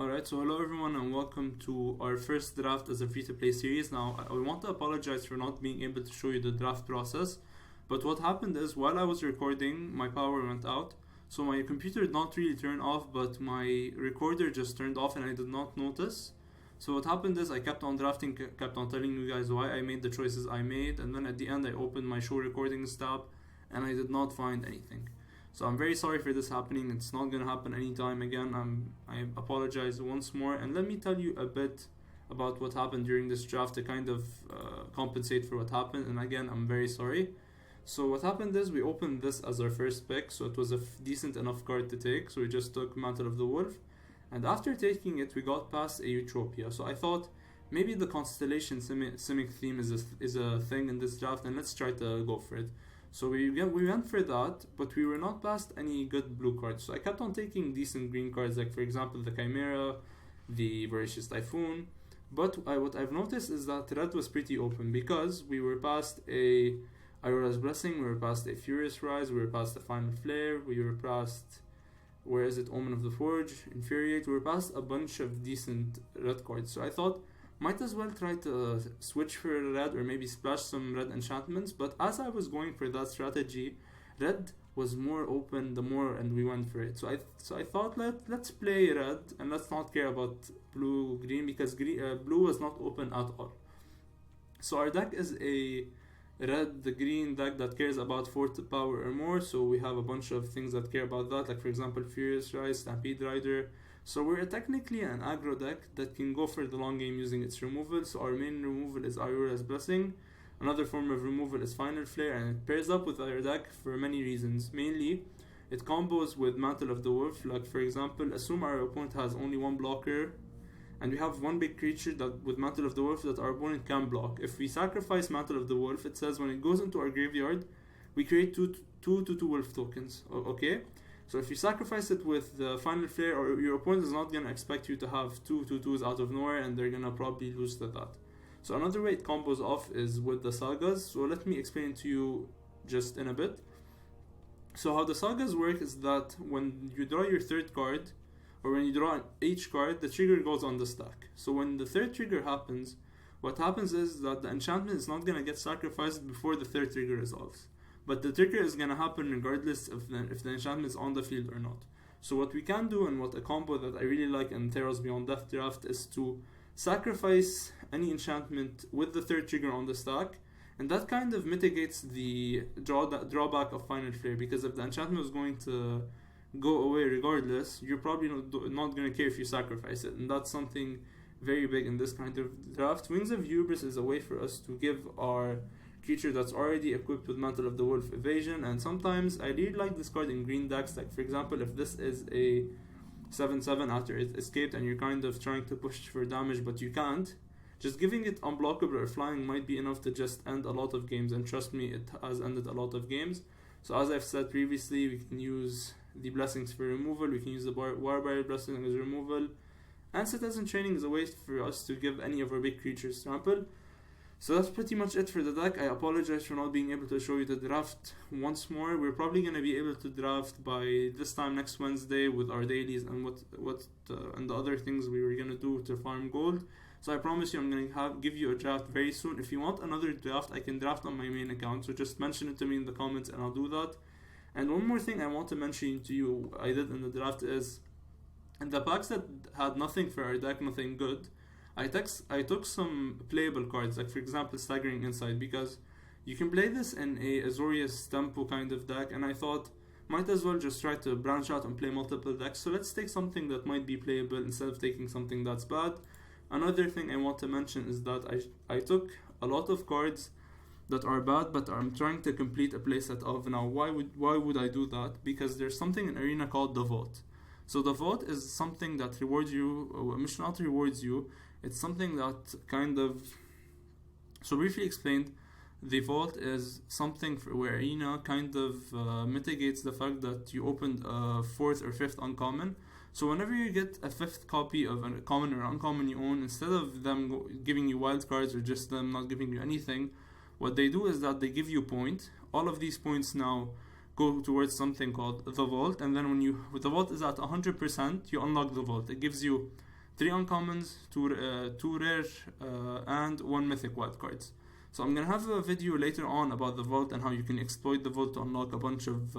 Alright, so hello everyone and welcome to our first draft as a free-to-play series. Now, I want to apologize for not being able to show you the draft process, but what happened is while I was recording, my power went out, so my computer did not really turn off, but my recorder just turned off and I did not notice. So what happened is I kept on drafting, kept on telling you guys why I made the choices I made, and then at the end I opened my show recordings tab and I did not find anything. So I'm very sorry for this happening. It's not going to happen anytime again. I apologize once more. And let me tell you a bit about what happened during this draft to kind of compensate for what happened. And again, I'm very sorry. So what happened is we opened this as our first pick. So it was a decent enough card to take. So we just took Mantle of the Wolf. And after taking it, we got past a Utopia. So I thought maybe the Constellation Simic theme is a thing in this draft. And let's try to go for it. So we went for that, but we were not past any good blue cards. So I kept on taking decent green cards, like for example the Chimera, the Voracious Typhoon. But what I've noticed is that red was pretty open because we were past a Aurora's Blessing, we were past a Furious Rise, we were past the Final Flare, we were past, where is it, Omen of the Forge, Infuriate, we were past a bunch of decent red cards. So I thought, might as well try to switch for red or maybe splash some red enchantments, but as I was going for that strategy, red was more open the more, and we went for it. So I thought let's play red and let's not care about blue green because blue was not open at all. So our deck is a the green deck that cares about 4th power or more. So we have a bunch of things that care about that, like for example Furious Rise, Stampede Rider. So we're technically an aggro deck that can go for the long game using its removal. So our main removal is Aurora's Blessing. Another form of removal is Final Flare, and it pairs up with our deck for many reasons. Mainly, it combos with Mantle of the Wolf. Like for example, assume our opponent has only one blocker, and we have one big creature that with Mantle of the Wolf that our opponent can block. If we sacrifice Mantle of the Wolf, it says when it goes into our graveyard, we create two wolf tokens. Okay? So if you sacrifice it with the Final Flare, or your opponent is not going to expect you to have 2/2/2s out of nowhere, and they're going to probably lose to that. So another way it combos off is with the Sagas. So let me explain to you just in a bit. So how the Sagas work is that when you draw your third card, or when you draw each card, the trigger goes on the stack. So when the third trigger happens, what happens is that the enchantment is not going to get sacrificed before the third trigger resolves. But the trigger is going to happen regardless if the enchantment is on the field or not. So what we can do, and what a combo that I really like in Theros Beyond Death draft, is to sacrifice any enchantment with the third trigger on the stack, and that kind of mitigates the drawback of Final Flare, because if the enchantment is going to go away regardless, you're probably not going to care if you sacrifice it, and that's something very big in this kind of draft. Wings of Hubris is a way for us to give our creature that's already equipped with Mantle of the Wolf evasion, and sometimes I really like this card in green decks. Like for example, if this is a 7/7 after it escaped and you're kind of trying to push for damage but you can't, just giving it unblockable or flying might be enough to just end a lot of games, and trust me, it has ended a lot of games. So as I've said previously, we can use the blessings for removal, we can use the Warbarrier Blessing as removal, and Citizen Training is a way for us to give any of our big creatures trample. So that's pretty much it for the deck. I apologize for not being able to show you the draft once more. We're probably going to be able to draft by this time next Wednesday with our dailies and and the other things we were going to do to farm gold. So I promise you I'm going to give you a draft very soon. If you want another draft, I can draft on my main account. So just mention it to me in the comments and I'll do that. And one more thing I want to mention to you I did in the draft is, in the packs that had nothing for our deck, nothing good, I took some playable cards, like for example Staggering Insight, because you can play this in a Azorius Tempo kind of deck, and I thought might as well just try to branch out and play multiple decks. So let's take something that might be playable instead of taking something that's bad. Another thing I want to mention is that I took a lot of cards that are bad, but I'm trying to complete a playset of. Now why would I do that? Because there's something in Arena called the Vote. So the Vote is something that rewards you, or not rewards you, it's something that kind of, so briefly explained, the Vault is something where Arena kind of mitigates the fact that you opened a 4th or 5th uncommon. So whenever you get a 5th copy of a common or uncommon you own, instead of them giving you wild cards or just them not giving you anything, what they do is that they give you point. All of these points now go towards something called the Vault, and then when the Vault is at 100%, you unlock the Vault. It gives you 3 uncommons, 2 rare, and 1 mythic wildcards. So I'm gonna have a video later on about the vault and how you can exploit the vault to unlock a bunch of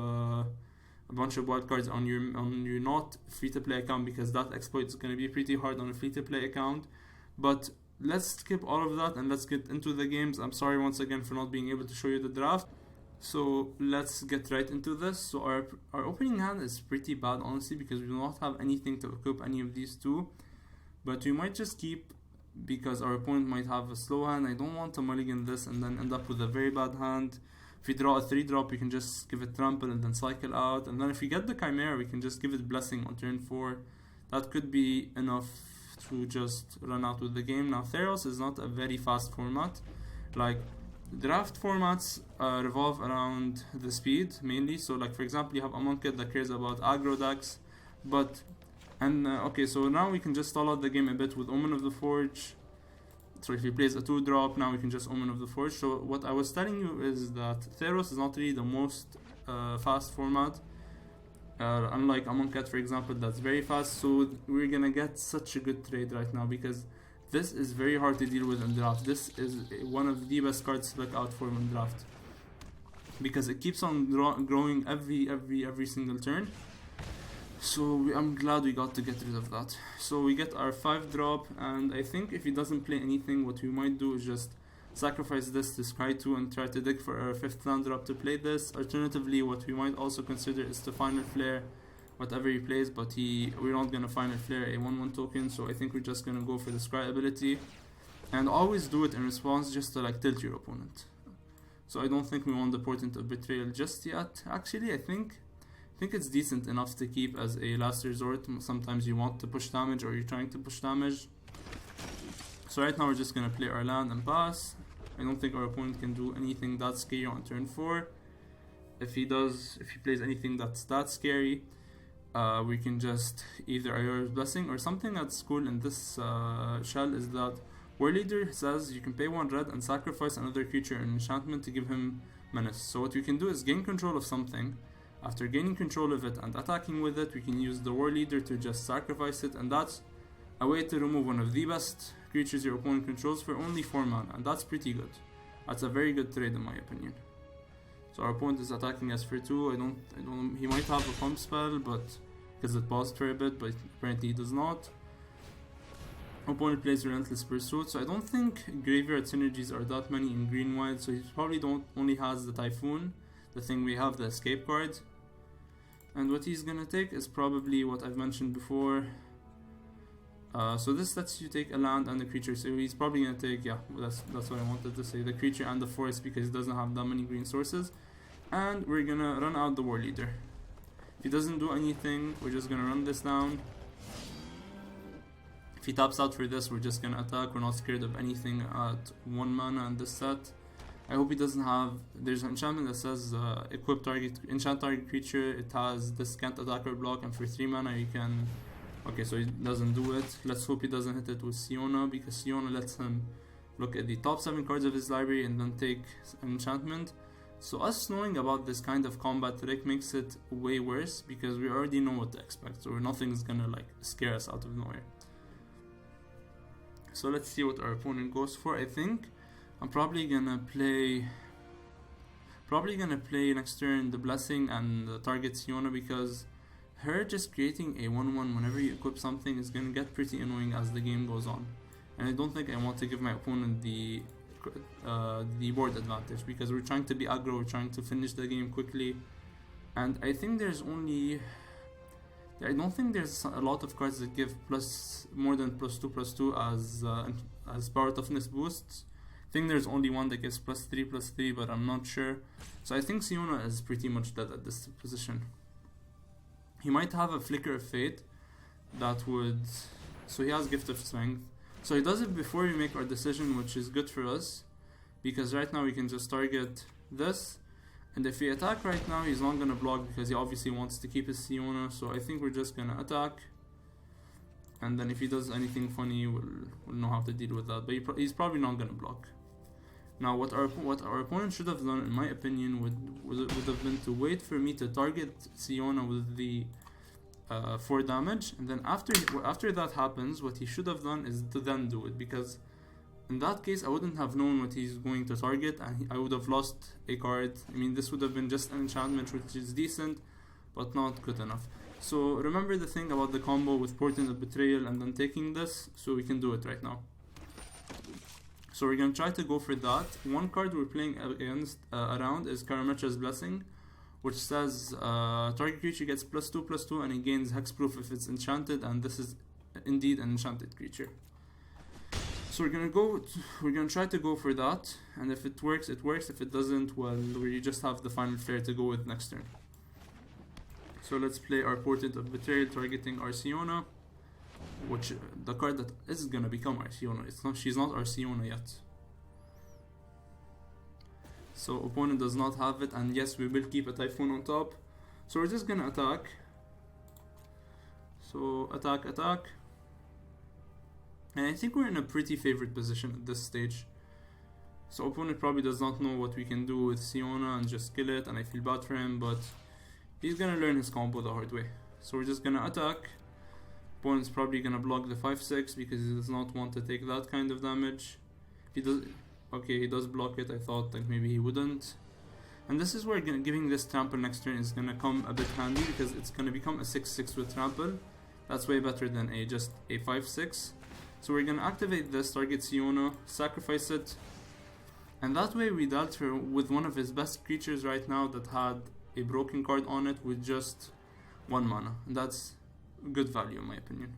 wildcards on your not free-to-play account, because that exploit is gonna be pretty hard on a free-to-play account. But let's skip all of that and let's get into the games. I'm sorry once again for not being able to show you the draft. So let's get right into this. So our opening hand is pretty bad, honestly, because we do not have anything to equip any of these two. But we might just keep, because our opponent might have a slow hand. I don't want to mulligan this and then end up with a very bad hand. If we draw a 3-drop, we can just give it trample and then cycle out. And then if we get the Chimera, we can just give it blessing on turn 4. That could be enough to just run out with the game. Now Theros is not a very fast format. Like, draft formats revolve around the speed mainly. So like, for example, you have Amonkhet that cares about aggro decks, but okay, so now we can just stall out the game a bit with Omen of the Forge. So if he plays a 2-drop, now we can just Omen of the Forge. So what I was telling you is that Theros is not really the most fast format, unlike Amonkhet, for example, that's very fast. So we're gonna get such a good trade right now, because this is very hard to deal with in draft. This is one of the best cards to look out for in draft, because it keeps on growing every single turn. So I'm glad we got to get rid of that. So we get our 5-drop, and I think if he doesn't play anything, what we might do is just sacrifice this to Scry 2 and try to dig for our 5th land drop to play this. Alternatively, what we might also consider is to Final Flare whatever he plays, but we're not going to Final Flare a 1/1 token, so I think we're just going to go for the Scry ability. And always do it in response just to like tilt your opponent. So I don't think we want the Portent of Betrayal just yet. Actually, I think it's decent enough to keep as a last resort. Sometimes you want to push damage, or you're trying to push damage. So right now we're just gonna play our land and pass. I don't think our opponent can do anything that scary on turn 4. If he plays anything that's that scary, we can just either Ayora's Blessing, or something that's cool in this shell is that War Leader says you can pay 1 red and sacrifice another creature in enchantment to give him menace. So what we can do is gain control of something. After gaining control of it and attacking with it, we can use the War Leader to just sacrifice it, and that's a way to remove one of the best creatures your opponent controls for only 4 mana, and that's pretty good. That's a very good trade in my opinion. So our opponent is attacking us for 2. He might have a pump spell, but because it paused for a bit, but apparently he does not. Opponent plays Relentless Pursuit, so I don't think graveyard synergies are that many in green white, so he probably only has the Typhoon, the thing we have, the escape card. And what he's gonna take is probably what I've mentioned before. So this lets you take a land and a creature, so he's probably gonna take, yeah, that's what I wanted to say, the creature and the forest, because he doesn't have that many green sources. And we're gonna run out the War Leader. If he doesn't do anything, we're just gonna run this down. If he taps out for this, we're just gonna attack. We're not scared of anything at 1 mana in this set. I hope he doesn't have, there's an enchantment that says equip enchant target creature. It has this can't attack or block, and for 3 mana you can, okay, so he doesn't do it. Let's hope he doesn't hit it with Siona, because Siona lets him look at the top 7 cards of his library and then take an enchantment. So us knowing about this kind of combat trick makes it way worse, because we already know what to expect, so nothing's gonna like scare us out of nowhere. So let's see what our opponent goes for. I think I'm probably gonna play next turn the Blessing and target Siona, because her just creating a 1/1 whenever you equip something is gonna get pretty annoying as the game goes on. And I don't think I want to give my opponent the board advantage, because we're trying to be aggro, we're trying to finish the game quickly. And I think I don't think there's a lot of cards that give more than +2/+2 as power toughness boosts. I think there's only one that gives +3/+3, but I'm not sure. So I think Siona is pretty much dead at this position. He might have a Flicker of Fate that would, so he has Gift of Strength. So he does it before we make our decision, which is good for us, because right now we can just target this, and if we attack right now, he's not gonna block because he obviously wants to keep his Siona. So I think we're just gonna attack, and then if he does anything funny, we'll know how to deal with that. But he's probably not gonna block. Now, what our opponent should have done, in my opinion, would have been to wait for me to target Siona with the 4 damage, and then after that happens, what he should have done is to then do it, because in that case I wouldn't have known what he's going to target, and I would have lost a card. I mean, this would have been just an enchantment, which is decent but not good enough. So remember the thing about the combo with Portent of Betrayal and then taking this, so we can do it right now. So we're gonna try to go for that. One card we're playing against around is Karametra's Blessing, which says target creature gets +2/+2 and it gains hexproof if it's enchanted, and this is indeed an enchanted creature. So we're gonna try to go for that, and if it works, it works. If it doesn't, well, we just have the Final Flare to go with next turn. So let's play our Portent of Betrayal targeting Arceona, which the card that is gonna become Arceona. She's not Arceona yet. So opponent does not have it, and yes, we will keep a Typhoon on top. So we're just gonna attack. So attack. And I think we're in a pretty favored position at this stage. So opponent probably does not know what we can do with Siona and just kill it, and I feel bad for him, but he's gonna learn his combo the hard way. So we're just gonna attack. Opponent's probably gonna block the 5/6 because he does not want to take that kind of damage. He does. Okay, he does block it. I thought like maybe he wouldn't. And this is where giving this trample next turn is gonna come a bit handy, because it's gonna become a 6/6 with trample. That's way better than just a 5/6. So we're gonna activate this, target Siona, sacrifice it, and that way we dealt with one of his best creatures right now that had a broken card on it with just 1 mana. And that's good value in my opinion.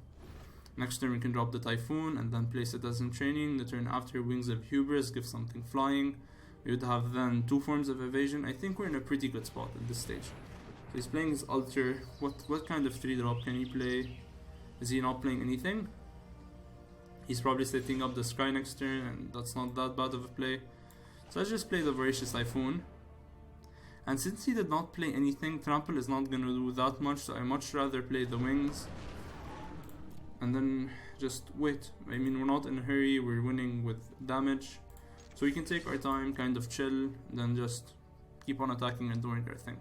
Next turn we can drop the Typhoon and then place it as in training. The turn after, Wings of Hubris, give something flying. We would have then 2 forms of evasion. I think we're in a pretty good spot at this stage. So he's playing his Altar. What kind of 3-drop can he play? Is he not playing anything? He's probably setting up the Scry next turn, and that's not that bad of a play. So I just play the Voracious Typhoon. And since he did not play anything, Trample is not going to do that much, so I much rather play the Wings. And then just wait. I mean, we're not in a hurry, we're winning with damage. So we can take our time, kind of chill, then just keep on attacking and doing our thing.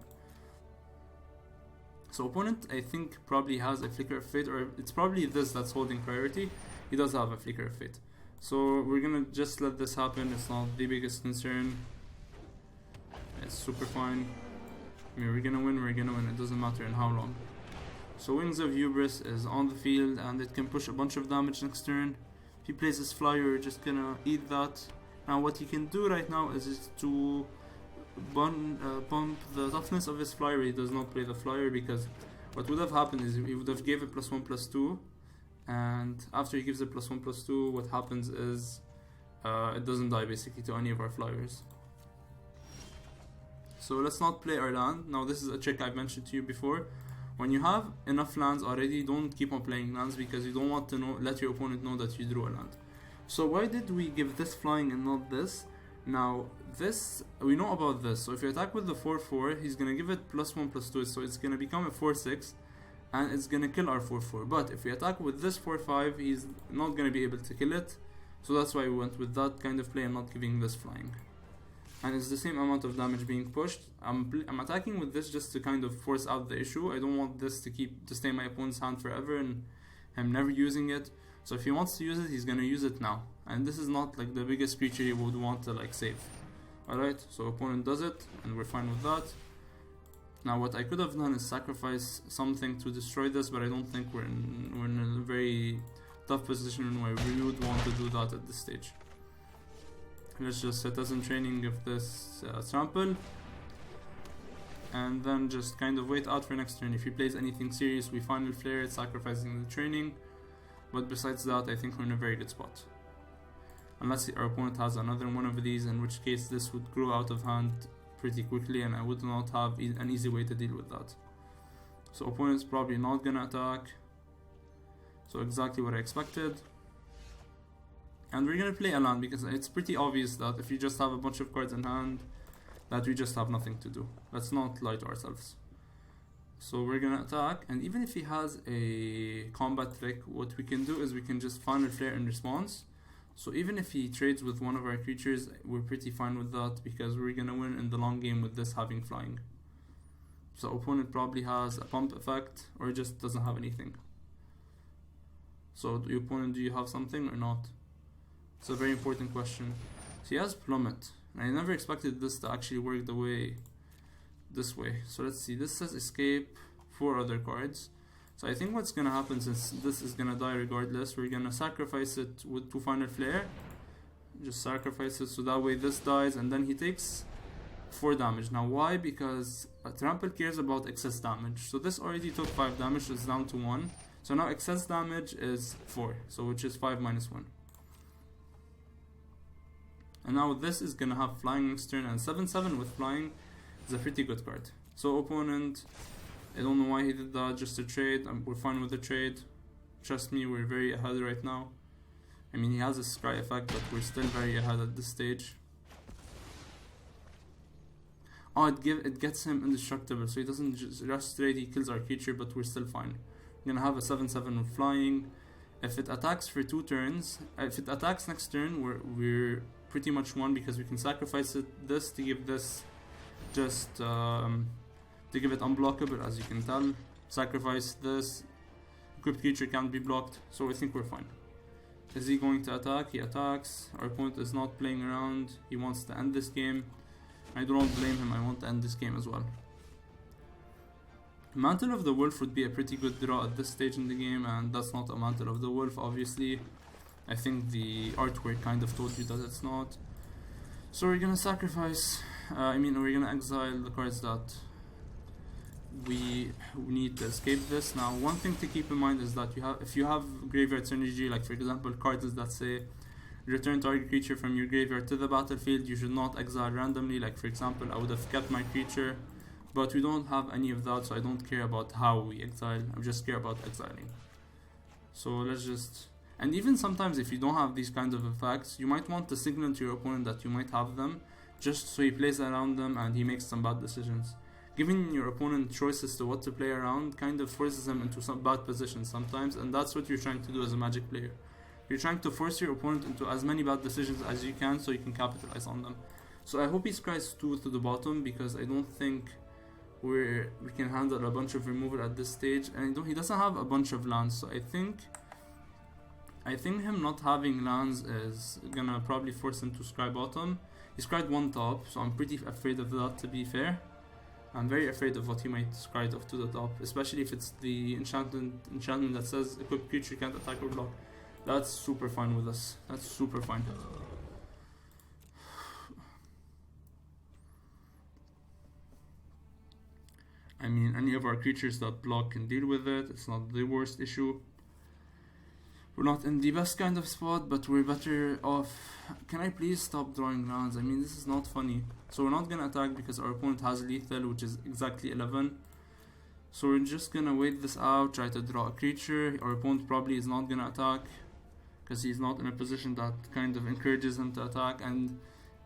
So opponent, I think, probably has a Flicker of Fate, or it's probably this that's holding priority. He does have a Flicker of Fate. So we're gonna just let this happen, it's not the biggest concern. It's super fine. I mean, we're gonna win, it doesn't matter in how long. So Wings of Hubris is on the field, and it can push a bunch of damage next turn. If he plays his flyer, we're just gonna eat that. Now what he can do right now is to bump the toughness of his flyer. He does not play the flyer, because what would have happened is he would have gave it +1/+2, and after he gives it +1/+2, what happens is it doesn't die basically to any of our flyers. So let's not play our land. Now this is a trick I've mentioned to you before. When you have enough lands already, don't keep on playing lands, because you don't want to let your opponent know that you drew a land. So why did we give this flying and not this? Now this, we know about this. So if you attack with the 4/4, he's gonna give it +1/+2, so it's gonna become a 4/6, and it's gonna kill our 4/4. But if we attack with this 4/5, he's not gonna be able to kill it. So that's why we went with that kind of play and not giving this flying. And it's the same amount of damage being pushed. I'm attacking with this just to kind of force out the issue. I don't want this to stay in my opponent's hand forever and him never using it. So if he wants to use it, he's gonna use it now. And this is not like the biggest creature he would want to like save. Alright, so opponent does it, and we're fine with that. Now what I could have done is sacrifice something to destroy this, but I don't think we're in a very tough position where we would want to do that at this stage. Let's just set us in training of this trample, and then just kind of wait out for next turn. If he plays anything serious, we Final Flare it, sacrificing the training. But besides that, I think we're in a very good spot. Unless our opponent has another one of these, in which case this would grow out of hand pretty quickly, and I would not have an easy way to deal with that. So opponent's probably not gonna attack. So exactly what I expected. And we're gonna play a land, because it's pretty obvious that if you just have a bunch of cards in hand, that we just have nothing to do. Let's not lie to ourselves. So we're gonna attack, and even if he has a combat trick, what we can do is we can just Final Flare in response. So even if he trades with one of our creatures, we're pretty fine with that, because we're gonna win in the long game with this having flying. So opponent probably has a pump effect or just doesn't have anything. So your opponent, do you have something or not? It's a very important question. So he has Plummet. I never expected this to actually work this way. So let's see, this says escape 4 other cards. So I think what's gonna happen, since this is gonna die regardless, we're gonna sacrifice it with 2 Final Flare. Just sacrifice it so that way this dies, and then he takes 4 damage. Now why? Because Trample cares about excess damage. So this already took 5 damage, so it's down to 1. So now excess damage is 4, so which is 5 minus 1. And now this is gonna have flying next turn, and 7/7 with flying is a pretty good card. So opponent, I don't know why he did that, just a trade. We're fine with the trade. Trust me, we're very ahead right now. I mean, he has a Scry effect, but we're still very ahead at this stage. Oh, it gets him indestructible, so he doesn't just rush straight, he kills our creature, but we're still fine. We're gonna have a 7/7 with flying. If it attacks for 2 turns, if it attacks next turn, we're pretty much won, because we can sacrifice this to give this just to give it unblockable, as you can tell. Sacrifice this, equipped creature can't be blocked, so I think we're fine. Is he going to attack? He attacks. Our opponent is not playing around, he wants to end this game. I don't blame him, I want to end this game as well. Mantle of the Wolf would be a pretty good draw at this stage in the game, and that's not a Mantle of the Wolf, obviously. I think the artwork kind of told you that it's not. So we're gonna sacrifice, we're gonna exile the cards that we need to escape this. Now, one thing to keep in mind is that if you have graveyard synergy, like for example cards that say return target creature from your graveyard to the battlefield, you should not exile randomly. Like for example, I would have kept my creature, but we don't have any of that, so I don't care about how we exile, I just care about exiling. So let's just... And even sometimes if you don't have these kinds of effects, you might want to signal to your opponent that you might have them, just so he plays around them and he makes some bad decisions. Giving your opponent choices to what to play around kind of forces him into some bad positions sometimes, and that's what you're trying to do as a Magic player. You're trying to force your opponent into as many bad decisions as you can so you can capitalize on them. So I hope he scries 2 to the bottom, because I don't think we can handle a bunch of removal at this stage, and he doesn't have a bunch of lands, so I think him not having lands is gonna probably force him to scry bottom. He scried 1 top, so I'm pretty afraid of that, to be fair. I'm very afraid of what he might scry off to the top, especially if it's the enchantment that says equipped creature can't attack or block. That's super fine with us. That's super fine. I mean, any of our creatures that block can deal with it. It's not the worst issue. We're not in the best kind of spot, but we're better off. Can I please stop drawing lands? I mean, this is not funny. So we're not gonna attack because our opponent has lethal, which is exactly 11. So we're just gonna wait this out, try to draw a creature. Our opponent probably is not gonna attack, because he's not in a position that kind of encourages him to attack. And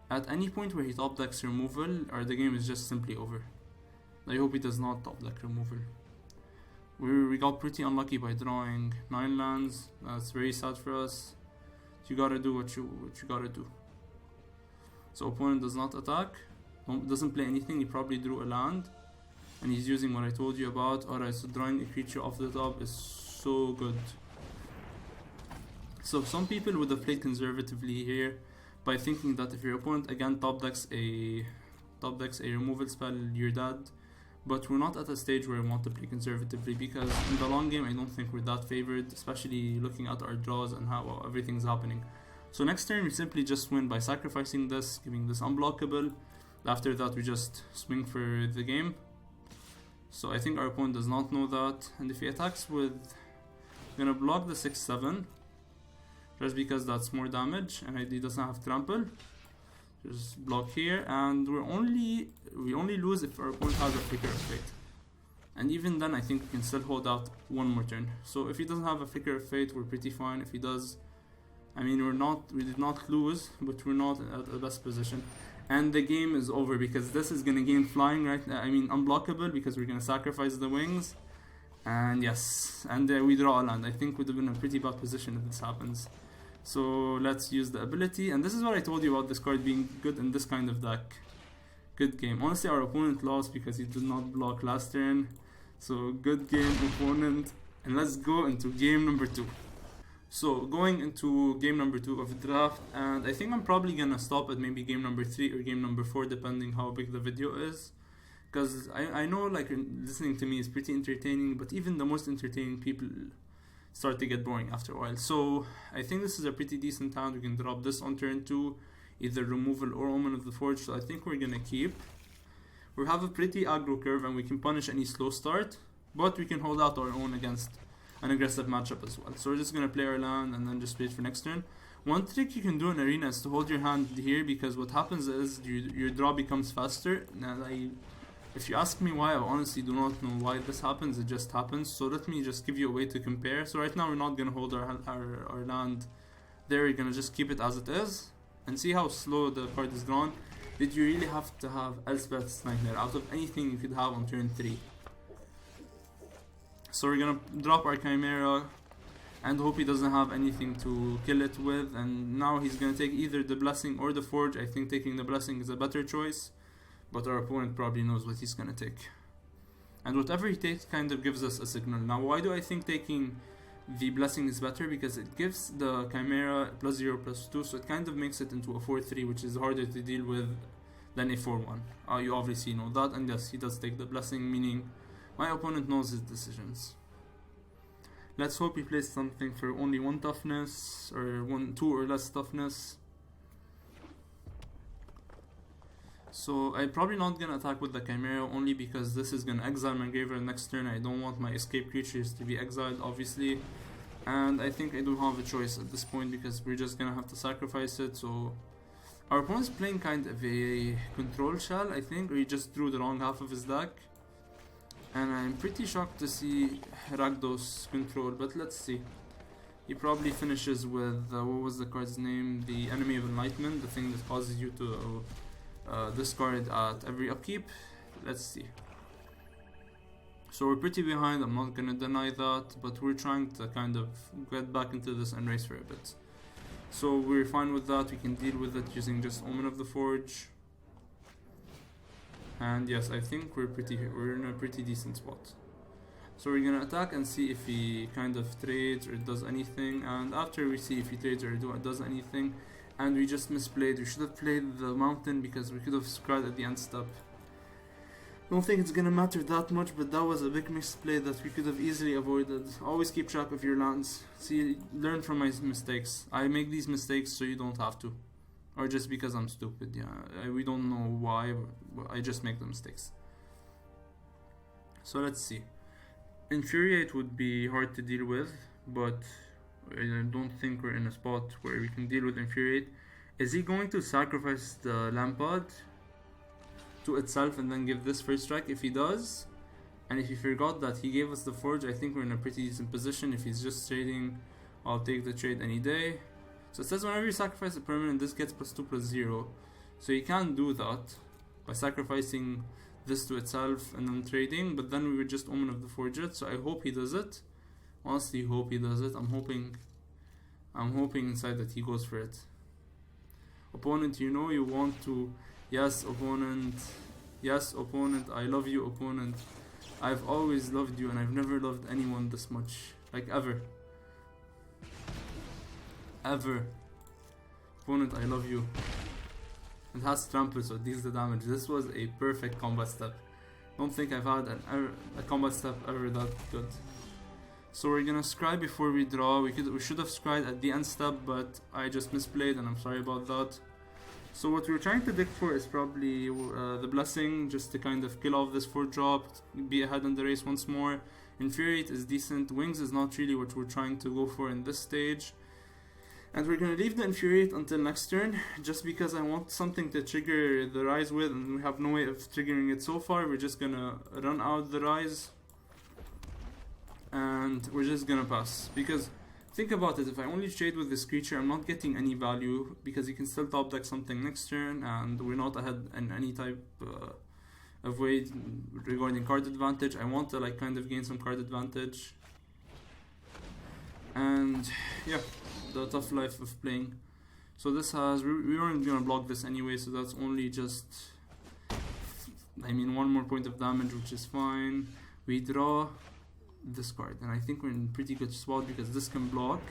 at any point where he top decks removal, or the game is just simply over. I hope he does not top deck removal. We got pretty unlucky by drawing 9 lands. That's very sad for us. You gotta do what you gotta do. So opponent does not attack, doesn't play anything. He probably drew a land, and he's using what I told you about. Alright, so drawing a creature off the top is so good. So some people would have played conservatively here by thinking that if your opponent again top decks a removal spell, you're dead. But we're not at a stage where we want to play conservatively, because in the long game I don't think we're that favored, especially looking at our draws and how everything's happening. So next turn we simply just win by sacrificing this, giving this unblockable. After that we just swing for the game. So I think our opponent does not know that, and if he attacks with... I'm gonna block the 6/7, just because that's more damage, and he doesn't have trample. Just block here, and we only lose if our opponent has a Flicker of Fate. And even then I think we can still hold out 1 more turn. So if he doesn't have a Flicker of Fate, we're pretty fine. If he does, I mean, we did not lose, but we're not at the best position. And the game is over, because this is gonna gain flying right now. I mean unblockable, because we're gonna sacrifice the wings. And yes, and we draw a land. I think we'd have been in a pretty bad position if this happens. So let's use the ability, and this is what I told you about this card being good in this kind of deck. Good game. Honestly, our opponent lost because he did not block last turn. So good game, opponent. And let's go into game number 2. So going into game number 2 of the draft, and I think I'm probably gonna stop at maybe game number 3 or game number 4 depending how big the video is. Because I know like listening to me is pretty entertaining, but even the most entertaining people start to get boring after a while. So I think this is a pretty decent hand. We can drop this on turn 2, either removal or Omen of the Forge. So I think we're gonna keep. We have a pretty aggro curve and we can punish any slow start, but we can hold out our own against an aggressive matchup as well. So we're just gonna play our land and then just wait for next turn. One trick you can do in Arena is to hold your hand here, because what happens is your draw becomes faster. Now, if you ask me why, I honestly do not know why this happens. It just happens. So let me just give you a way to compare. So right now we're not gonna hold our land there. We're gonna just keep it as it is and see how slow the card is drawn. Did you really have to have Elspeth's Nightmare out of anything you could have on turn 3? So we're gonna drop our Chimera and hope he doesn't have anything to kill it with. And now he's gonna take either the Blessing or the Forge. I think taking the Blessing is a better choice, but our opponent probably knows what he's gonna take. And whatever he takes kind of gives us a signal. Now, why do I think taking the Blessing is better? Because it gives the Chimera +0/+2, so it kind of makes it into a 4-3, which is harder to deal with than a 4-1. You obviously know that, and yes, he does take the Blessing, meaning my opponent knows his decisions. Let's hope he plays something for only 1 toughness, or 2 or less toughness. So I'm probably not gonna attack with the Chimera, only because this is gonna exile my graveyard next turn. I don't want my escape creatures to be exiled, obviously. And I think I don't have a choice at this point, because we're just gonna have to sacrifice it. So our opponent's playing kind of a control shell, I think, or he just drew the wrong half of his deck. And I'm pretty shocked to see Rakdos control, but let's see. He probably finishes with, what was the card's name? The Enemy of Enlightenment, the thing that causes you to discard at every upkeep. Let's see. So we're pretty behind, I'm not gonna deny that, but we're trying to kind of get back into this and race for a bit. So we're fine with that. We can deal with it using just Omen of the Forge. And yes, I think we're in a pretty decent spot. So we're gonna attack and see if he kind of trades or does anything, and after we see if he trades or does anything, and we just misplayed. We should have played the mountain because we could have scryed at the end step. Don't think it's gonna matter that much, but that was a big misplay that we could have easily avoided. Always keep track of your lands. See, learn from my mistakes. I make these mistakes so you don't have to. Or just because I'm stupid, yeah. We don't know why, but I just make the mistakes. So let's see. Infuriate would be hard to deal with, but I don't think we're in a spot where we can deal with Infuriate. Is he going to sacrifice the Lampad to itself and then give this first strike? If he does, and if he forgot that he gave us the Forge, I think we're in a pretty decent position. If he's just trading, I'll take the trade any day. So it says whenever you sacrifice a permanent, this gets +2/+0. So you can do that by sacrificing this to itself and then trading, but then we would just Omen of the Forge it. So I hope he does it. Honestly, hope he does it. I'm hoping inside that he goes for it. Opponent, you know you want to. Yes, opponent. Yes, opponent. I love you, opponent. I've always loved you, and I've never loved anyone this much. Like, ever. Ever. Opponent, I love you. It has trample, so it deals the damage. This was a perfect combat step. Don't think I've had a combat step ever that good. So we're gonna scry before we draw. We should have scried at the end step, but I just misplayed, and I'm sorry about that. So what we're trying to dig for is probably the Blessing, just to kind of kill off this 4-drop, be ahead in the race once more. Infuriate is decent. Wings is not really what we're trying to go for in this stage. And we're gonna leave the Infuriate until next turn, just because I want something to trigger the Rise with, and we have no way of triggering it so far. We're just gonna run out the Rise, and we're just gonna pass. Because think about it, if I only trade with this creature, I'm not getting any value, because you can still top deck something next turn, and we're not ahead in any type of way regarding card advantage. I want to like kind of gain some card advantage. And yeah, the tough life of playing. So this has, we weren't gonna block this anyway, so that's only just I mean, one more point of damage, which is fine. We draw this card, and I think we're in pretty good spot because this can block.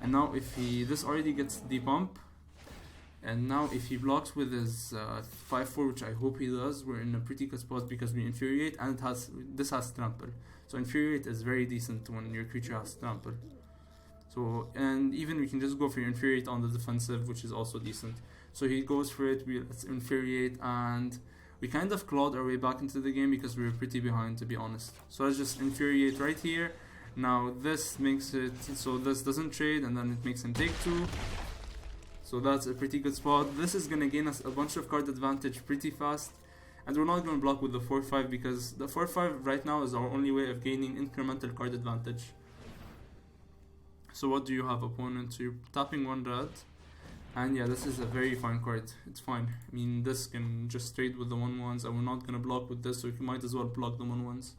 And now if this already gets the pump, and now if he blocks with his 5/4, which I hope he does, we're in a pretty good spot because we infuriate, and this has trample. So infuriate is very decent when your creature has trample. So, and even we can just go for infuriate on the defensive, which is also decent. So he goes for it, let's infuriate, and we kind of clawed our way back into the game because we were pretty behind, to be honest. So let's just infuriate right here. Now this makes it so this doesn't trade, and then it makes him take 2. So that's a pretty good spot. This is gonna gain us a bunch of card advantage pretty fast. And we're not gonna block with the 4/5 because the 4/5 right now is our only way of gaining incremental card advantage. So what do you have, opponent? So you're tapping 1 red. And yeah, this is a very fine card. It's fine. I mean, this can just trade with the 1/1s, and we're not gonna block with this, so you might as well block the 1/1s.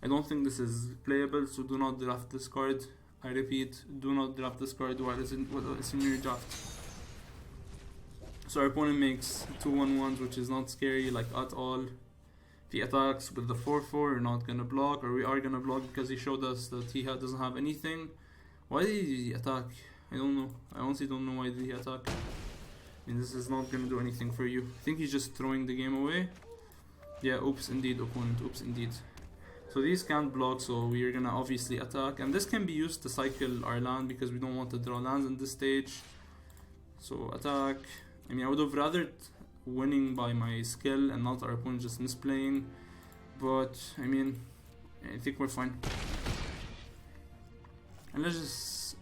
I don't think this is playable, so do not draft this card. I repeat, do not draft this card while it's in your draft. So our opponent makes 2 1/1s, which is not scary, like, at all. If he attacks with the 4/4, we're not gonna block, or we are gonna block because he showed us that he doesn't have anything. Why did he attack? I don't know. I honestly don't know why did he attack. I mean, this is not gonna do anything for you. I think he's just throwing the game away. Yeah, oops indeed, opponent, oops indeed. So these can't block, so we are gonna obviously attack. And this can be used to cycle our land because we don't want to draw lands in this stage. So attack. I mean, I would have rather winning by my skill and not our opponent just misplaying. But, I mean, I think we're fine. And let's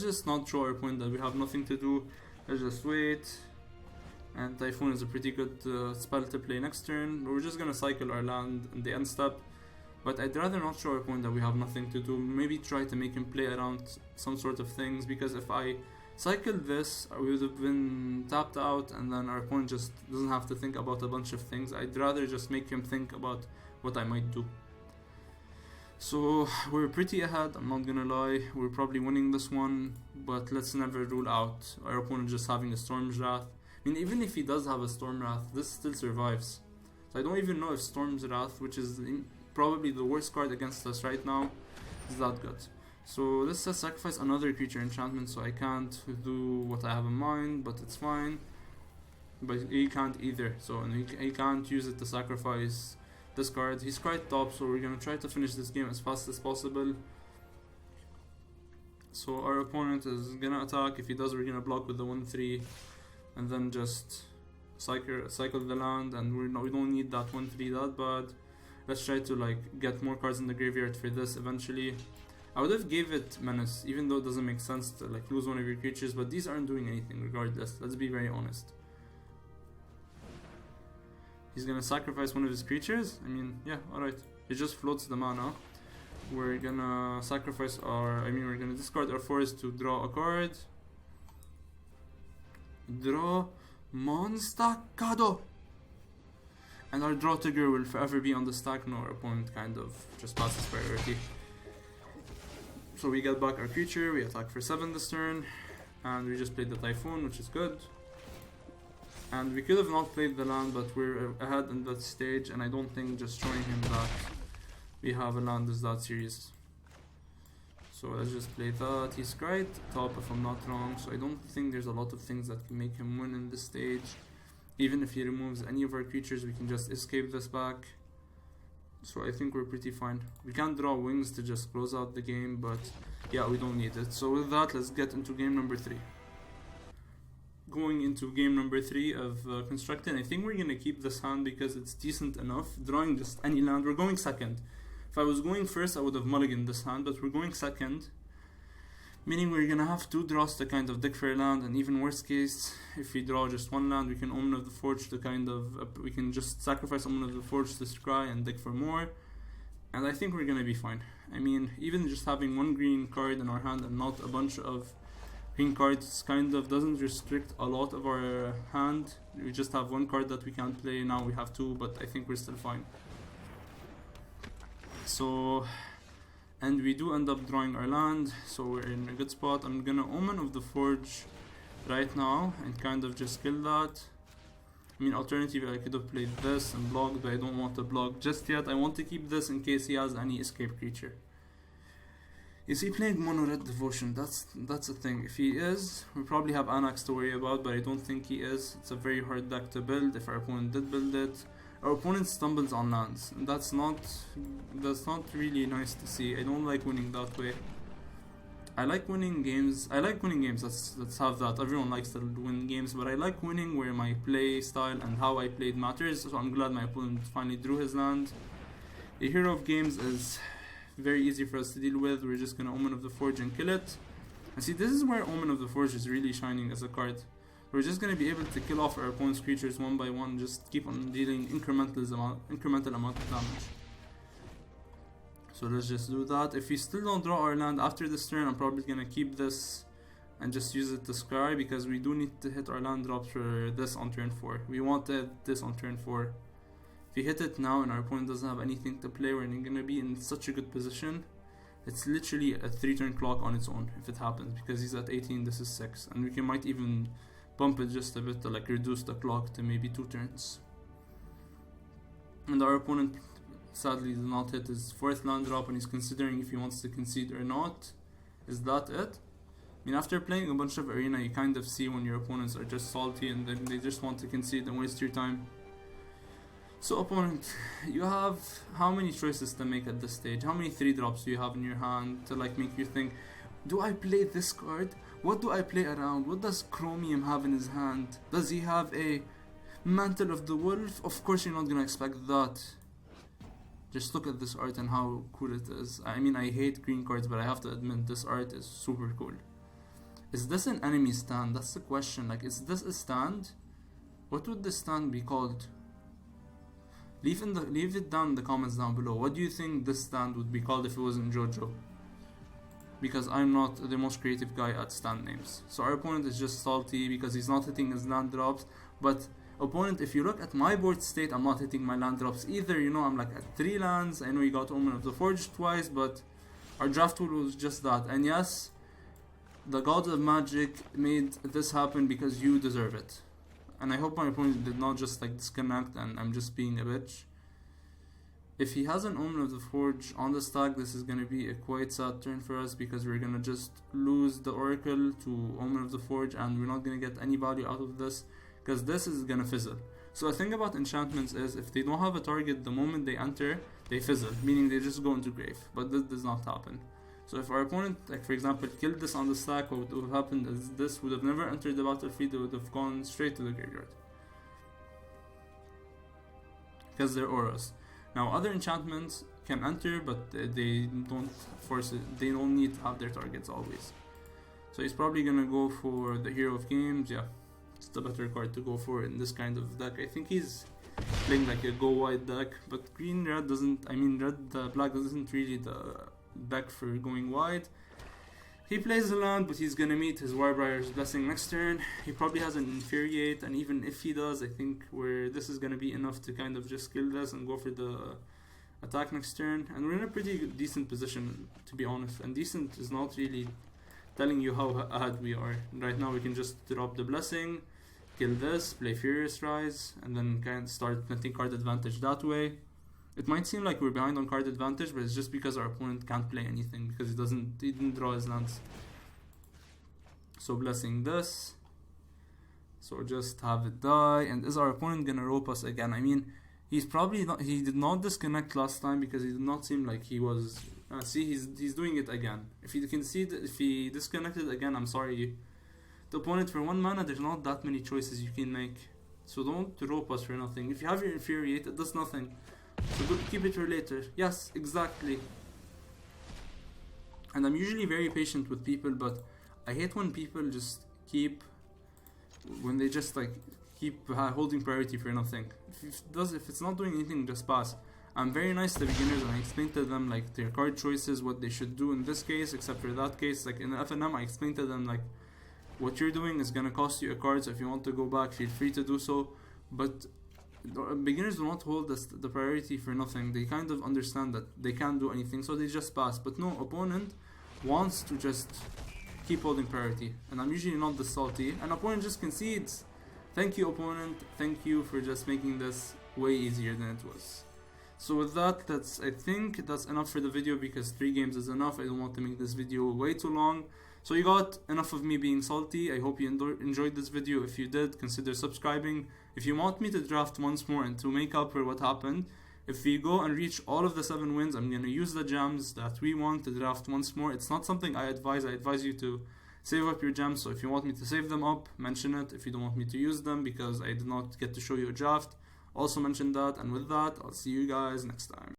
just not show our opponent that we have nothing to do. Let's just wait. And Typhoon is a pretty good spell to play next turn. But we're just gonna cycle our land in the end step. But I'd rather not show our opponent that we have nothing to do. Maybe try to make him play around some sort of things. Because if I cycled this, we would have been tapped out, and then our opponent just doesn't have to think about a bunch of things. I'd rather just make him think about what I might do. So we're pretty ahead, I'm not gonna lie. We're probably winning this one, but let's never rule out our opponent just having a Storm's Wrath. I mean, even if he does have a Storm Wrath, this still survives. So I don't even know if Storm's Wrath, which is probably the worst card against us right now, is that good. So let's just sacrifice another creature enchantment, so I can't do what I have in mind, but it's fine. But he can't either, so he can't use it to sacrifice this card. He's quite top, so we're gonna try to finish this game as fast as possible. So our opponent is gonna attack. If he does, we're gonna block with the 1/3, and then just cycle the land. And we don't need that 1/3 that bad. Let's try to like get more cards in the graveyard for this eventually. I would have gave it Menace, even though it doesn't make sense to like lose one of your creatures, but these aren't doing anything regardless. Let's be very honest. He's gonna sacrifice one of his creatures. I mean, yeah, alright. It just floats the mana. We're gonna sacrifice we're gonna discard our forest to draw a card. Draw Monstacado. And our draw trigger will forever be on the stack. No, our opponent kind of just passes priority. So we get back our creature, we attack for 7 this turn. And we just played the Typhoon, which is good. And we could have not played the land, but we're ahead in that stage, and I don't think just showing him that we have a land is that serious. So let's just play that. He's right top if I'm not wrong, so I don't think there's a lot of things that can make him win in this stage. Even if he removes any of our creatures, we can just escape this back. So I think we're pretty fine. We can't draw wings to just close out the game, but yeah, we don't need it. So with that, let's get into game number 3. Going into game number 3 of Constructed, I think we're gonna keep this hand because it's decent enough. Drawing just any land, we're going second. If I was going first, I would have mulliganed this hand, but we're going second. Meaning we're gonna have 2 draws to kind of dig for a land, and even worst case, if we draw just 1 land, we can Omen of the Forge to kind of, we can just sacrifice Omen of the Forge to scry and dig for more. And I think we're gonna be fine. I mean, even just having 1 green card in our hand and not a bunch of green cards kind of doesn't restrict a lot of our hand. We just have 1 card that we can't play, now we have 2, but I think we're still fine. So, and we do end up drawing our land, so we're in a good spot. I'm gonna Omen of the Forge right now and kind of just kill that. I mean, alternatively, I could have played this and blocked, but I don't want to block just yet. I want to keep this in case he has any escape creature. Is he playing mono red devotion? That's a thing. If he is, we probably have Anax to worry about, but I don't think he is. It's a very hard deck to build if our opponent did build it. Our opponent stumbles on lands, and that's not really nice to see. I don't like winning that way. I like winning games. Let's have that. Everyone likes to win games, but I like winning where my play style and how I played matters. So I'm glad my opponent finally drew his land. The hero of games is very easy for us to deal with. We're just gonna Omen of the Forge and kill it. And see, this is where Omen of the Forge is really shining as a card. We're just gonna be able to kill off our opponent's creatures one by one. Just keep on dealing incremental amount of damage. So let's just do that. If we still don't draw our land after this turn, I'm probably gonna keep this and just use it to scry, because we do need to hit our land drops for this on turn 4. We want to hit this on turn 4. If we hit it now and our opponent doesn't have anything to play, we're gonna be in such a good position. It's literally a 3-turn clock on its own if it happens, because he's at 18, this is 6, and we might even bump it just a bit to like reduce the clock to maybe 2 turns. And our opponent sadly did not hit his 4th land drop, and he's considering if he wants to concede or not. Is that it? I mean, after playing a bunch of arena, you kind of see when your opponents are just salty and then they just want to concede and waste your time. So opponent, you have how many choices to make at this stage? How many 3-drops do you have in your hand to like make you think, do I play this card? What do I play around? What does Chromium have in his hand? Does he have a Mantle of the Wolf? Of course you're not gonna expect that. Just look at this art and how cool it is. I mean, I hate green cards, but I have to admit this art is super cool. Is this an enemy stand? That's the question. Like, is this a stand? What would this stand be called? Leave it down in the comments down below. What do you think this stand would be called if it wasn't JoJo? Because I'm not the most creative guy at stand names. So our opponent is just salty because he's not hitting his land drops. But opponent, if you look at my board state, I'm not hitting my land drops either. You know, I'm like at 3 lands. I know you got Omen of the Forge twice, but our draft tool was just that. And yes, the gods of magic made this happen because you deserve it. And I hope my opponent did not just like disconnect and I'm just being a bitch. If he has an Omen of the Forge on the stack, this is going to be a quite sad turn for us, because we're going to just lose the Oracle to Omen of the Forge and we're not going to get any value out of this, because this is going to fizzle. So the thing about enchantments is if they don't have a target the moment they enter, they fizzle, meaning they just go into grave. But this does not happen. So if our opponent, like for example, killed this on the stack, what would have happened is this would have never entered the battlefield, it would have gone straight to the graveyard. Because they're auras. Now other enchantments can enter, but they don't force it, they don't need to have their targets always. So he's probably gonna go for the Hero of Games. Yeah, it's the better card to go for in this kind of deck. I think he's playing like a go wide deck, but red black doesn't really the deck for going wide. He plays a land, but he's gonna meet his Warbrier's Blessing next turn. He probably has an Infuriate, and even if he does, I think this is gonna be enough to kind of just kill this and go for the attack next turn. And we're in a pretty decent position, to be honest. And decent is not really telling you how ahead we are. Right now we can just drop the Blessing, kill this, play Furious Rise, and then kind of start netting card advantage that way. It might seem like we're behind on card advantage, but it's just because our opponent can't play anything because he didn't draw his lands. So Blessing this. So just have it die. And is our opponent gonna rope us again? I mean, he's probably not. He did not disconnect last time because he did not seem like he was. See, he's doing it again. If he disconnected again, I'm sorry. The opponent for 1 mana, there's not that many choices you can make. So don't rope us for nothing. If you have your Infuriate, it does nothing. So keep it for later. Yes, exactly. And I'm usually very patient with people, but I hate when people just keep holding priority for nothing. If it's not doing anything, just pass. I'm very nice to beginners and I explain to them like their card choices, what they should do in this case, except for that case. Like in the FNM, I explain to them like what you're doing is gonna cost you a card, so if you want to go back, feel free to do so. But beginners do not hold the priority for nothing. They kind of understand that they can't do anything, so they just pass. But no, opponent wants to just keep holding priority, and I'm usually not this salty. And opponent just concedes. Thank you, opponent. Thank you for just making this way easier than it was. So with that, I think that's enough for the video, because 3 games is enough. I don't want to make this video way too long. So you got enough of me being salty. I hope you enjoyed this video. If you did, consider subscribing. If you want me to draft once more and to make up for what happened, if we go and reach all of the 7 wins, I'm going to use the gems that we want to draft once more. It's not something I advise. I advise you to save up your gems. So if you want me to save them up, mention it. If you don't want me to use them because I did not get to show you a draft, also mention that. And with that, I'll see you guys next time.